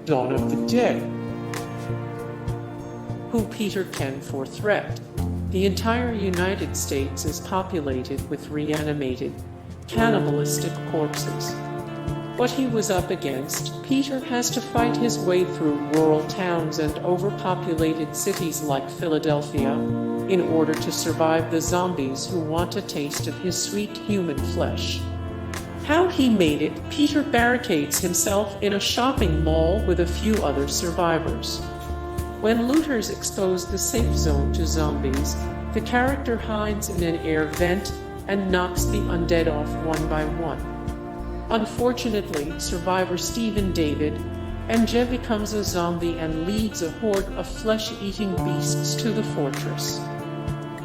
Dawn of the Dead. Who Peter can for threat. The entire United States is populated with reanimated, cannibalistic corpses. What he was up against, Peter has to fight his way through rural towns and overpopulated cities like Philadelphia in order to survive the zombies who want a taste of his sweet human flesh. How he made it, Peter barricades himself in a shopping mall with a few other survivors. When looters expose the safe zone to zombies, the character hides in an air vent and knocks the undead off one by one. Unfortunately, survivor Stephen David MJ becomes a zombie and leads a horde of flesh-eating beasts to the fortress.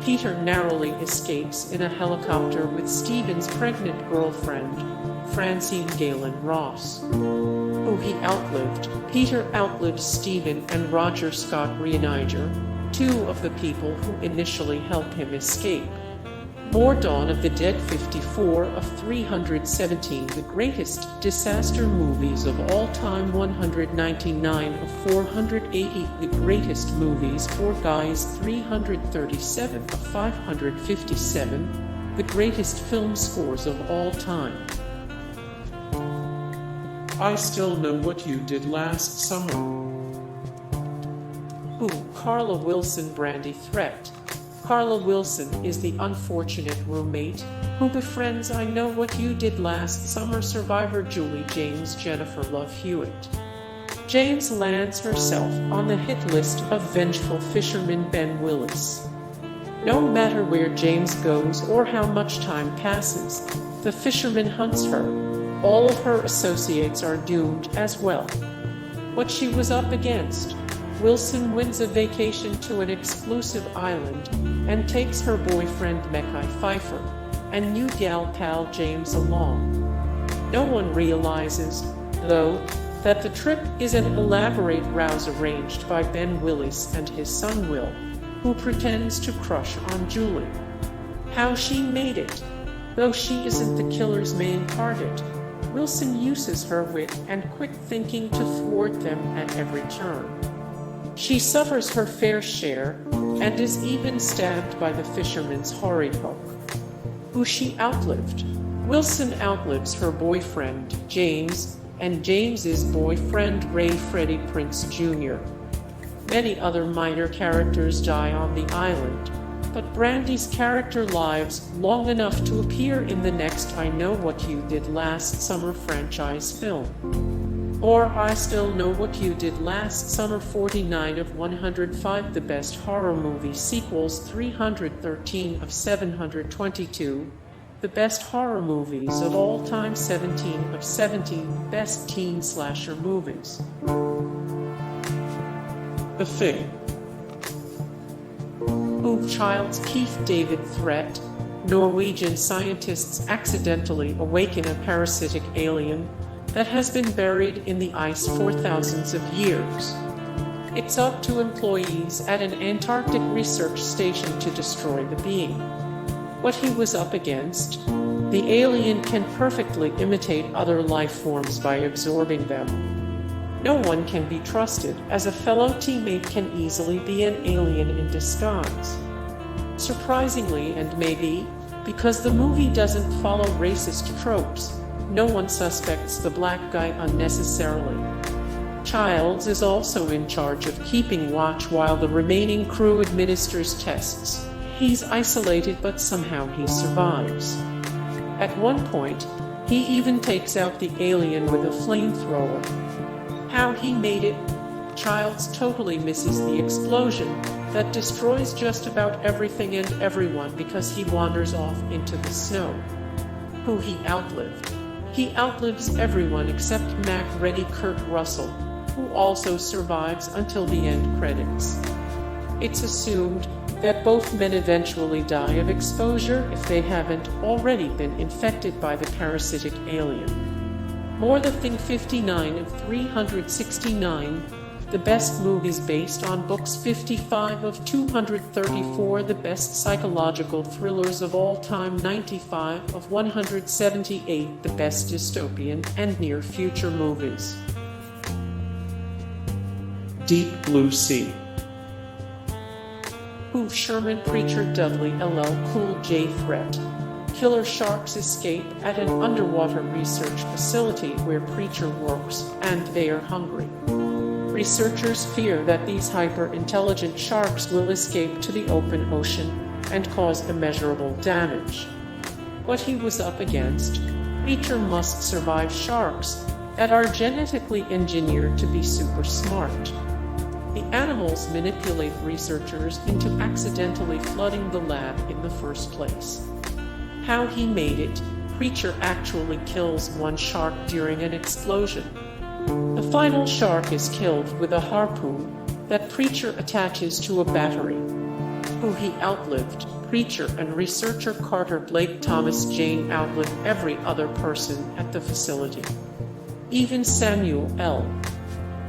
Peter narrowly escapes in a helicopter with Stephen's pregnant girlfriend, Francine Galen Ross, who he outlived. Peter outlived Stephen and Roger Scott Reiniger, two of the people who initially helped him escape. More Dawn of the Dead 54 of 317 The greatest disaster movies of all time 199 of 480 The greatest movies for guys 337 of 557 The greatest film scores of all time. I Still Know What You Did Last Summer. Who Carla Wilson Brandy threat. Carla Wilson is the unfortunate roommate who befriends I Know What You Did Last Summer survivor Julie James Jennifer Love Hewitt. James lands herself on the hit list of vengeful fisherman Ben Willis. No matter where James goes or how much time passes, the fisherman hunts her. All of her associates are doomed as well. What she was up against. Wilson wins a vacation to an exclusive island and takes her boyfriend Mekhi Phifer and new gal pal James along. No one realizes, though, that the trip is an elaborate ruse arranged by Ben Willis and his son Will, who pretends to crush on Julie. How she made it. Though she isn't the killer's main target, Wilson uses her wit and quick thinking to thwart them at every turn. She suffers her fair share and is even stabbed by the fisherman's hoary hook, who she outlived. Wilson outlives her boyfriend, James, and James's boyfriend, Ray Freddie Prinze Jr. Many other minor characters die on the island, but Brandy's character lives long enough to appear in the next I Know What You Did Last Summer franchise film. Or I Still Know What You Did Last Summer 49 of 105 The best horror movie sequels 313 of 722 The best horror movies of all time 17 of 17 Best teen slasher movies. The Thing. Who Child's Keith David threat. Norwegian scientists accidentally awaken a parasitic alien that has been buried in the ice for thousands of years. It's up to employees at an Antarctic research station to destroy the being. What he was up against? The alien can perfectly imitate other life forms by absorbing them. No one can be trusted, as a fellow teammate can easily be an alien in disguise. Surprisingly, and maybe because the movie doesn't follow racist tropes, no one suspects the black guy unnecessarily. Childs is also in charge of keeping watch while the remaining crew administers tests. He's isolated, but somehow he survives. At one point, he even takes out the alien with a flamethrower. How he made it? Childs totally misses the explosion that destroys just about everything and everyone because he wanders off into the snow. Who he outlived. He outlives everyone except Mac Ready Kurt Russell, who also survives until the end credits. It's assumed that both men eventually die of exposure if they haven't already been infected by the parasitic alien. More The Thing 59 of 369, The best movies based on books 55 of 234, The best psychological thrillers of all time 95 of 178, The best dystopian and near future movies. Deep Blue Sea. Who Sherman Preacher Dudley LL Cool J threat. Killer sharks escape at an underwater research facility where Preacher works, and they are hungry. Researchers fear that these hyper-intelligent sharks will escape to the open ocean and cause immeasurable damage. What he was up against: Preacher must survive sharks that are genetically engineered to be super smart. The animals manipulate researchers into accidentally flooding the lab in the first place. How he made it: Preacher actually kills one shark during an explosion. The final shark is killed with a harpoon that Preacher attaches to a battery. Who he outlived: Preacher and researcher Carter Blake Thomas Jane outlived every other person at the facility. Even Samuel L.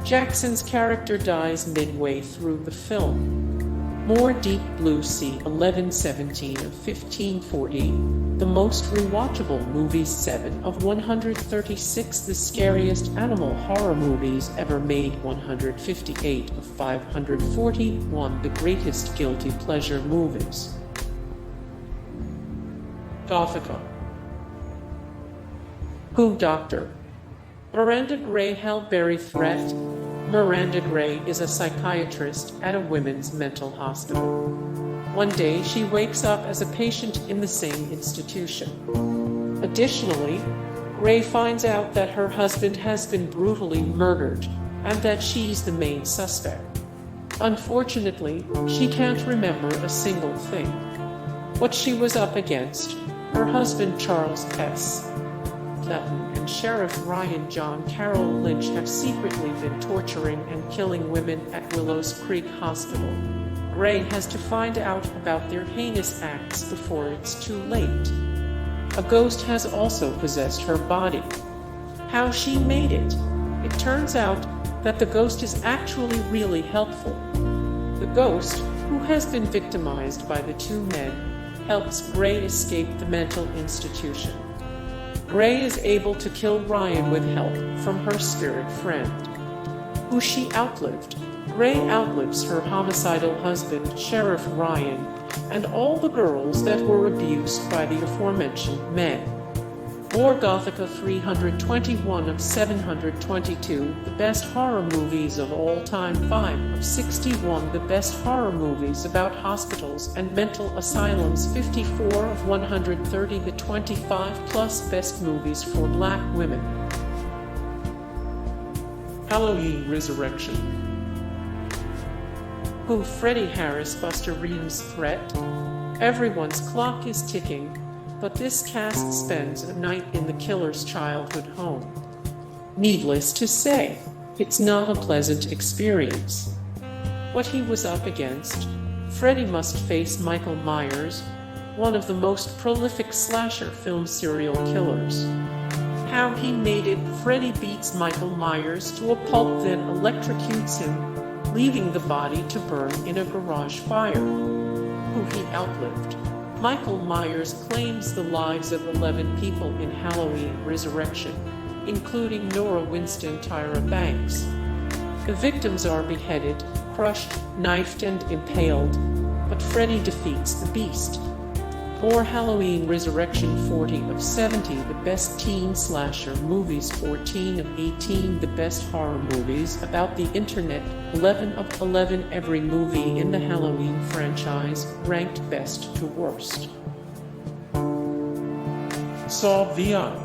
Jackson's character dies midway through the film. More Deep Blue Sea 11/17 of 1540. The most rewatchable movies 7 of 136. The scariest animal horror movies ever made 158 of 541. The greatest guilty pleasure movies. Gothika. Who Dr. Miranda Gray Hellberry threat. Miranda Gray is a psychiatrist at a women's mental hospital. One day she wakes up as a patient in the same institution. Additionally, Gray finds out that her husband has been brutally murdered and that she's the main suspect. Unfortunately, she can't remember a single thing. What she was up against: her husband Charles S. Dutton and Sheriff Ryan John Carroll Lynch have secretly been torturing and killing women at Willows Creek Hospital. Gray has to find out about their heinous acts before it's too late. A ghost has also possessed her body. How she made it: it turns out that the ghost is actually really helpful. The ghost, who has been victimized by the two men, helps Gray escape the mental institution. Gray is able to kill Ryan with help from her spirit friend. Who she outlived: Gray outlives her homicidal husband, Sheriff Ryan, and all the girls that were abused by the aforementioned men. More Gothika 321 of 722. The best horror movies of all time 5 of 61. The best horror movies about hospitals and mental asylums 54 of 130. The 25 plus best movies for Black women. Halloween Resurrection. Who Freddie Harris Buster Reams threat. Everyone's clock is ticking, but this cast spends a night in the killer's childhood home. Needless to say, it's not a pleasant experience. What he was up against: Freddie must face Michael Myers, one of the most prolific slasher film serial killers. How he made it: Freddie beats Michael Myers to a pulp, then electrocutes him, leaving the body to burn in a garage fire. Who he outlived: Michael Myers claims the lives of 11 people in Halloween Resurrection, including Nora Winston Tyra Banks. The victims are beheaded, crushed, knifed, and impaled, but Freddie defeats the beast. More Halloween Resurrection 40 of 70. The best teen slasher movies 14 of 18. The best horror movies about the internet 11 of 11. Every movie in the Halloween franchise ranked best to worst. Saw VI.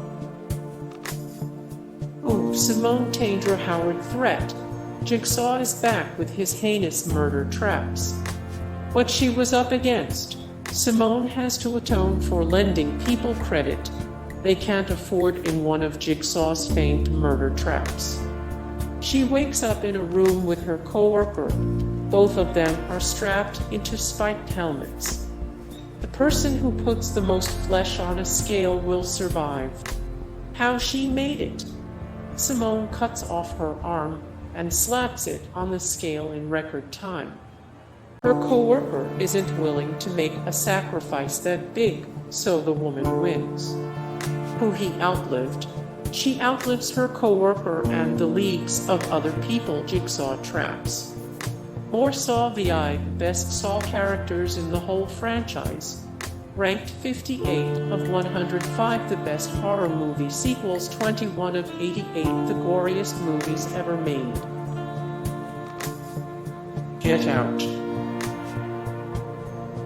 Ooh, Simone Tandra Howard threat. Jigsaw is back with his heinous murder traps. What she was up against: Simone has to atone for lending people credit they can't afford in one of Jigsaw's famed murder traps. She wakes up in a room with her co-worker. Both of them are strapped into spiked helmets. The person who puts the most flesh on a scale will survive. How she made it: Simone cuts off her arm and slaps it on the scale in record time. Her co-worker isn't willing to make a sacrifice that big, so the woman wins. Who he outlived: She outlives her co-worker and the leagues of other people jigsaw traps. More Saw VI, best Saw characters in the whole franchise. Ranked 58 of 105 the best horror movie sequels, 21 of 88 the goriest movies ever made. Get Out.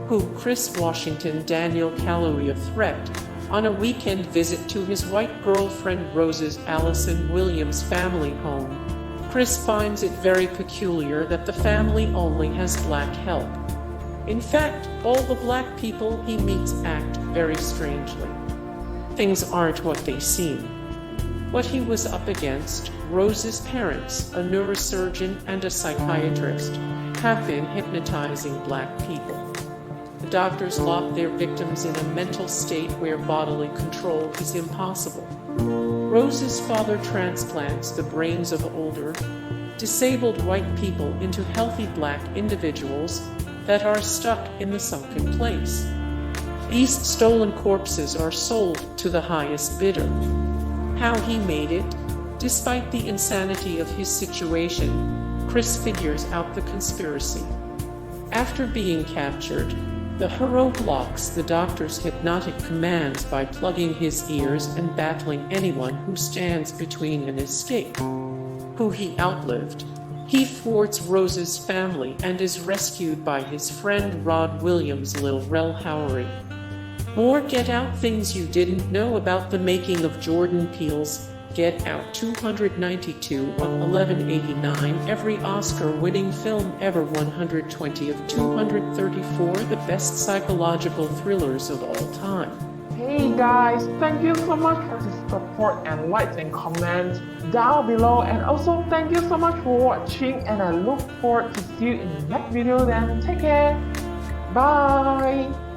Who Chris Washington Daniel Kaluuya threat on a weekend visit to his white girlfriend Rose's Allison Williams family home. Chris finds it very peculiar that the family only has black help. In fact, all the black people he meets act very strangely. Things aren't what they seem. What he was up against, Rose's parents, a neurosurgeon and a psychiatrist, have been hypnotizing black people. The doctors lock their victims in a mental state where bodily control is impossible. Rose's father transplants the brains of older, disabled white people into healthy black individuals that are stuck in the sunken place. These stolen corpses are sold to the highest bidder. How he made it, despite the insanity of his situation, Chris figures out the conspiracy. After being captured, the hero blocks the doctor's hypnotic commands by plugging his ears and battling anyone who stands between an escape. Who he outlived, he thwarts Rose's family and is rescued by his friend Rod Williams' Lil Rel Howery. More Get Out things you didn't know about the making of Jordan Peele's Get Out. 292 of 1189, every Oscar-winning film ever. 120 of 234, the best psychological thrillers of all time. Hey guys, thank you so much for the support and likes and comments down below, and also thank you so much for watching, and I look forward to see you in the next video. Then take care, bye.